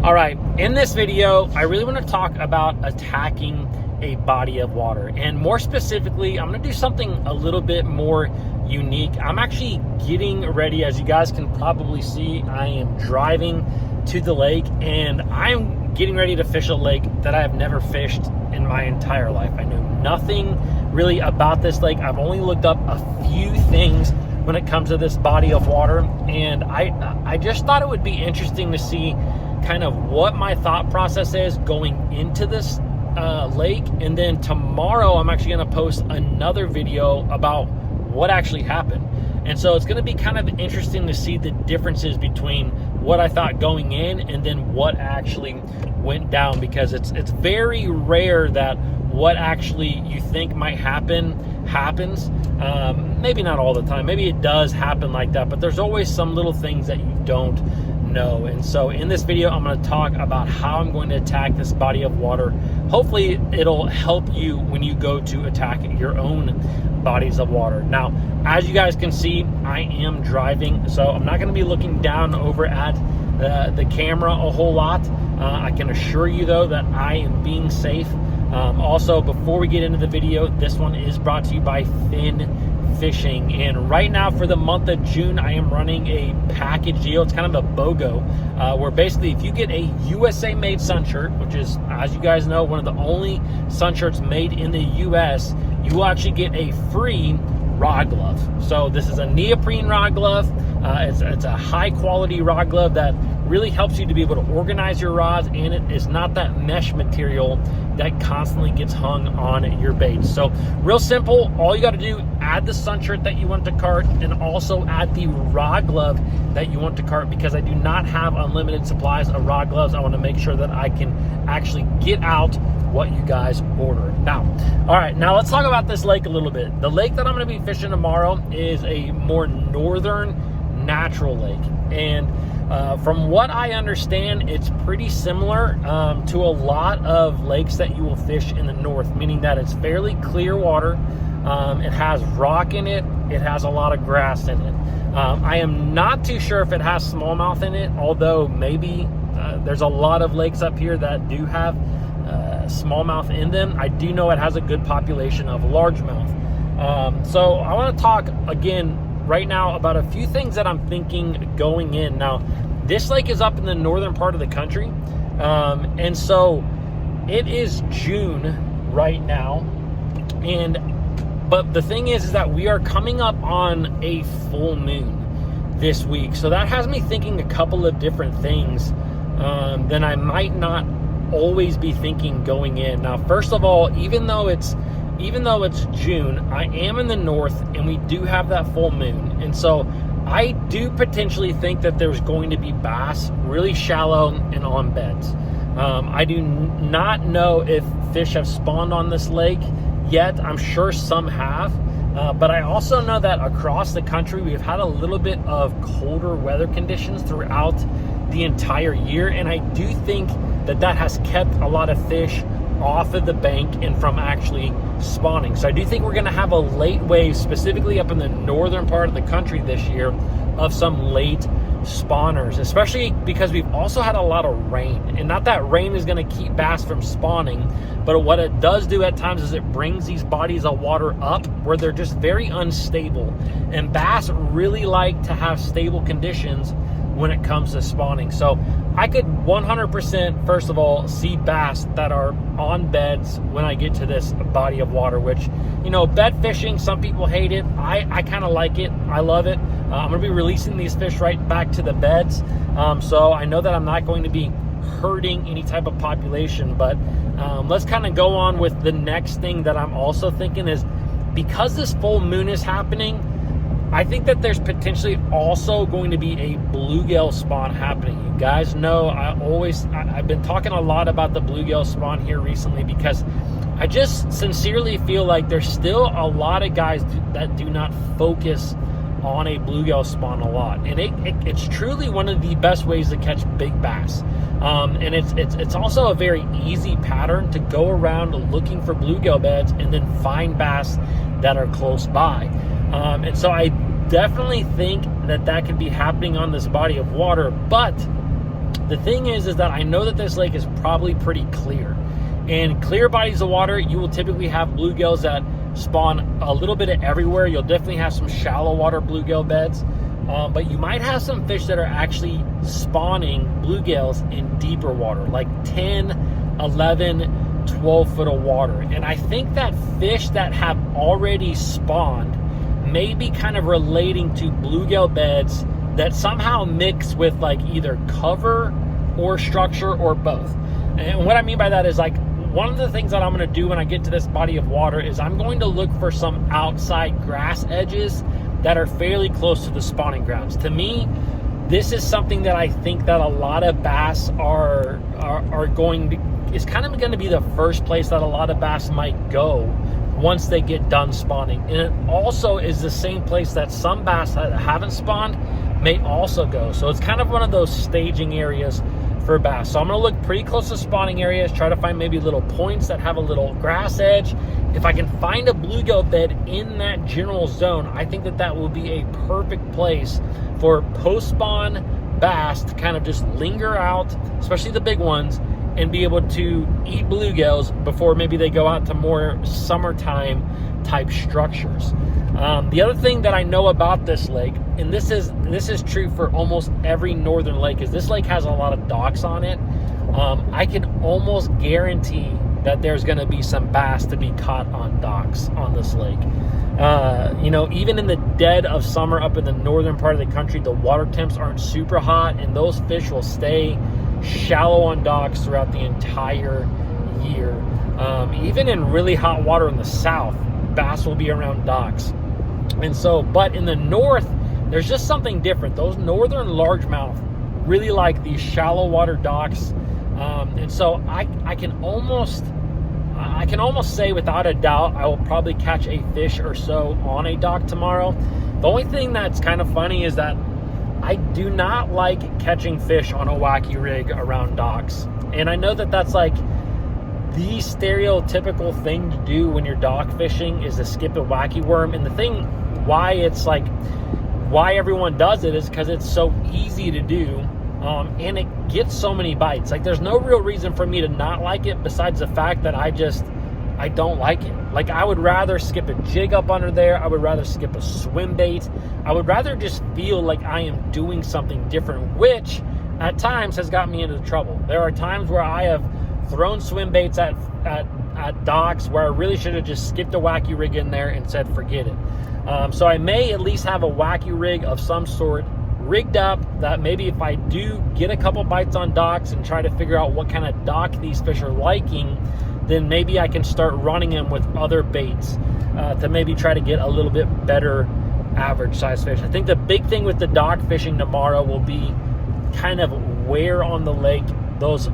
All right, in this video, I really want to talk about attacking a body of water. And more specifically, I'm going to do something a little bit more unique. I'm actually getting ready. As you guys can probably see, I am driving to the lake and I'm getting ready to fish a lake that I have never fished in my entire life. I know nothing really about this lake. I've only looked up a few things when it comes to this body of water, and I just thought it would be interesting to see kind of what my thought process is going into this lake. And then tomorrow I'm actually going to post another video about what actually happened. And so it's going to be kind of interesting to see the differences between what I thought going in and then what actually went down, because it's very rare that what actually you think might happen happens. Maybe not all the time, maybe it does happen like that, but there's always some little things that you don't know. And so in this video, I'm going to talk about how I'm going to attack this body of water. Hopefully it'll help you when you go to attack your own bodies of water. Now, as you guys can see, I am driving, so I'm not going to be looking down over at the camera a whole lot. I can assure you though that I am being safe. Also, before we get into the video, this one is brought to you by Fin Fishing. And right now for the month of June, I am running a package deal. It's kind of a BOGO, where basically if you get a USA made sun shirt, which is, as you guys know, one of the only sun shirts made in the US, you will actually get a free rod glove. So this is a neoprene rod glove. It's a high quality rod glove that really helps you to be able to organize your rods, and it is not that mesh material that constantly gets hung on your baits. So real simple, all you got to do, add the sun shirt that you want to cart and also add the rod glove that you want to cart, because I do not have unlimited supplies of rod gloves. I want to make sure that I can actually get out what you guys order. Now, all right, now let's talk about this lake a little bit. The lake that I'm going to be fishing tomorrow is a more northern natural lake, and from what I understand, it's pretty similar to a lot of lakes that you will fish in the north, meaning that it's fairly clear water. It has rock in it. It has a lot of grass in it. I am not too sure if it has smallmouth in it, although maybe there's a lot of lakes up here that do have smallmouth in them. I do know it has a good population of largemouth. So I want to talk again right now about a few things that I'm thinking going in. Now, this lake is up in the northern part of the country, and so it is June right now, but the thing is that we are coming up on a full moon this week, so that has me thinking a couple of different things than I might not always be thinking going in. Now, first of all, even though it's June, I am in the north and we do have that full moon. And so I do potentially think that there's going to be bass really shallow and on beds. I do not know if fish have spawned on this lake yet. I'm sure some have. But I also know that across the country, we've had a little bit of colder weather conditions throughout the entire year. And I do think that that has kept a lot of fish off of the bank and from actually spawning. So I do think we're going to have a late wave, specifically up in the northern part of the country this year, of some late spawners, especially because we've also had a lot of rain. And not that rain is going to keep bass from spawning, but what it does do at times is it brings these bodies of water up where they're just very unstable. And bass really like to have stable conditions when it comes to spawning. So I could 100%, first of all, see bass that are on beds when I get to this body of water, which, you know, bed fishing, some people hate it. I kind of like it. I love it. I'm going to be releasing these fish right back to the beds. So I know that I'm not going to be hurting any type of population, but let's kind of go on with the next thing that I'm also thinking is, because this full moon is happening, I think that there's potentially also going to be a bluegill spawn happening. You guys know I've been talking a lot about the bluegill spawn here recently, because I just sincerely feel like there's still a lot of guys that do not focus on a bluegill spawn a lot, and it's truly one of the best ways to catch big bass. And it's also a very easy pattern to go around looking for bluegill beds and then find bass that are close by. And so I definitely think that could be happening on this body of water, but The thing is that I know that this lake is probably pretty clear. In clear bodies of water, you will typically have bluegills that spawn a little bit of everywhere. You'll definitely have some shallow water bluegill beds, but you might have some fish that are actually spawning bluegills in deeper water, like 10, 11, 12 foot of water. And I think that fish that have already spawned may be kind of relating to bluegill beds that somehow mix with like either cover or structure or both. And what I mean by that is, like, one of the things that I'm going to do when I get to this body of water is I'm going to look for some outside grass edges that are fairly close to the spawning grounds. To me, this is something that I think that a lot of bass are going to, is kind of going to be the first place that a lot of bass might go once they get done spawning. And it also is the same place that some bass that haven't spawned may also go. So it's kind of one of those staging areas for bass. So I'm going to look pretty close to spawning areas, try to find maybe little points that have a little grass edge. If I can find a bluegill bed in that general zone, I think that that will be a perfect place for post-spawn bass to kind of just linger out, especially the big ones, and be able to eat bluegills before maybe they go out to more summertime type structures. The other thing that I know about this lake, and this is true for almost every northern lake, is this lake has a lot of docks on it. I can almost guarantee that there's going to be some bass to be caught on docks on this lake. You know, even in the dead of summer up in the northern part of the country, the water temps aren't super hot, and those fish will stay shallow on docks throughout the entire year. Even in really hot water in the south, bass will be around docks. And so, but in the north, there's just something different. Those northern largemouth really like these shallow water docks. And so I can almost say without a doubt I will probably catch a fish or so on a dock tomorrow. The only thing that's kind of funny is that I do not like catching fish on a wacky rig around docks. And I know that that's like the stereotypical thing to do when you're dock fishing, is to skip a wacky worm. And the thing why it's like, why everyone does it is because it's so easy to do, and it gets so many bites. Like, there's no real reason for me to not like it besides the fact that I don't like it. Like, I would rather skip a jig up under there. I would rather skip a swim bait. I would rather just feel like I am doing something different, which at times has got me into trouble. There are times where I have thrown swim baits at docks where I really should have just skipped a wacky rig in there and said forget it. So I may at least have a wacky rig of some sort rigged up, that maybe if I do get a couple bites on docks and try to figure out what kind of dock these fish are liking, then maybe I can start running them with other baits to maybe try to get a little bit better average size fish. I think the big thing with the dock fishing tomorrow will be kind of where on the lake those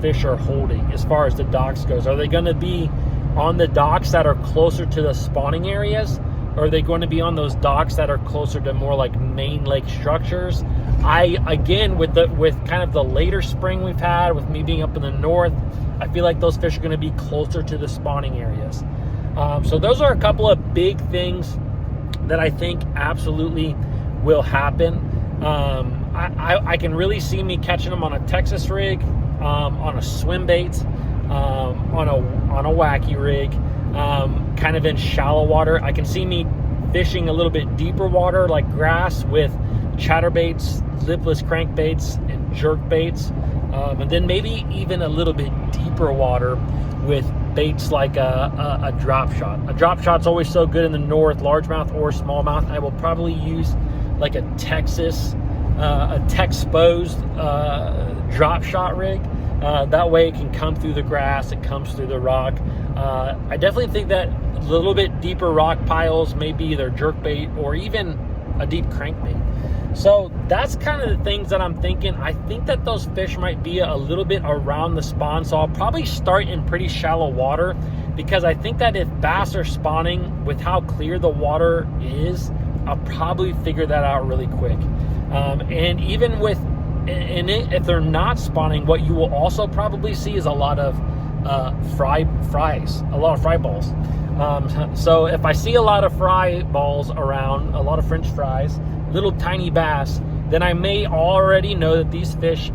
fish are holding as far as the docks goes. Are they going to be on the docks that are closer to the spawning areas, or are they going to be on those docks that are closer to more like main lake structures? Again, with kind of the later spring we've had, with me being up in the north, I feel like those fish are going to be closer to the spawning areas. So those are a couple of big things that I think absolutely will happen. I can really see me catching them on a Texas rig, on a swim bait, on a wacky rig, kind of in shallow water. I can see me fishing a little bit deeper water, like grass, with chatterbaits, lipless crankbaits, and jerk baits, and then maybe even a little bit deeper water with baits like a drop shot. A drop shot's always so good in the north, largemouth or smallmouth. I will probably use like a Texposed drop shot rig. That way it can come through the grass, it comes through the rock. I definitely think that a little bit deeper rock piles may be either jerkbait or even a deep crankbait. So that's kind of the things that I'm thinking. I think that those fish might be a little bit around the spawn, so I'll probably start in pretty shallow water, because I think that if bass are spawning with how clear the water is, I'll probably figure that out really quick. And even with, if they're not spawning, what you will also probably see is a lot of fries, a lot of fry balls. So if I see a lot of fry balls around, a lot of French fries, little tiny bass, then I may already know that these fish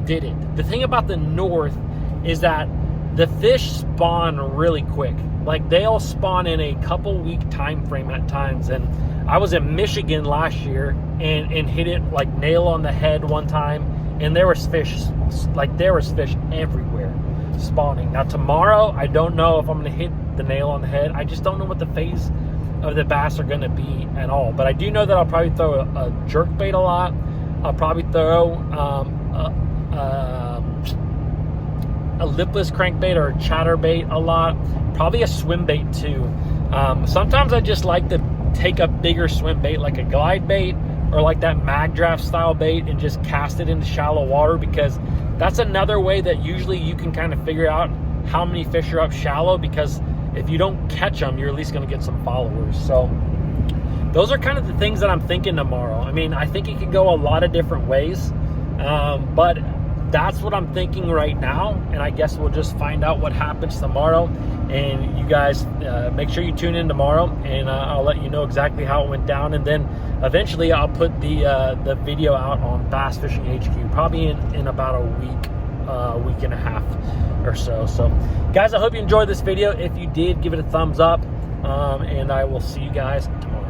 did it. The thing about the north is that the fish spawn really quick. Like, they'll spawn in a couple week time frame at times. And I was in Michigan last year and hit it like nail on the head one time, and there was fish, like there was fish everywhere spawning. Now tomorrow, I don't know if I'm gonna hit the nail on the head. I just don't know what the phase of the bass are gonna be at all. But I do know that I'll probably throw a jerk bait a lot. I'll probably throw a lipless crankbait or a chatterbait a lot. Probably a swim bait too. Sometimes I just like to take a bigger swim bait, like a glide bait or like that mag draft style bait, and just cast it into shallow water, because that's another way that usually you can kind of figure out how many fish are up shallow, because if you don't catch them, you're at least going to get some followers. So those are kind of the things that I'm thinking tomorrow. I mean, I think it could go a lot of different ways, but that's what I'm thinking right now, and I guess we'll just find out what happens tomorrow. And you guys make sure you tune in tomorrow, and I'll let you know exactly how it went down. And then eventually I'll put the video out on Bass Fishing HQ, probably in about a week and a half or so. So guys, I hope you enjoyed this video. If you did, give it a thumbs up, and I will see you guys tomorrow.